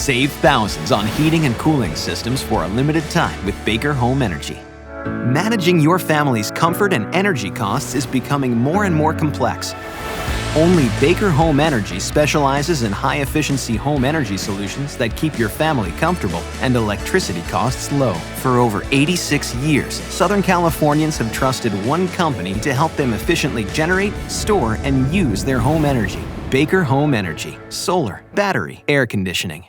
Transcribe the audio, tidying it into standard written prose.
Save thousands on heating and cooling systems for a limited time with Baker Home Energy. Managing your family's comfort and energy costs is becoming more and more complex. Only Baker Home Energy specializes in high-efficiency home energy solutions that keep your family comfortable and electricity costs low. For over 86 years, Southern Californians have trusted one company to help them efficiently generate, store, and use their home energy. Baker Home Energy. Solar, battery, air conditioning.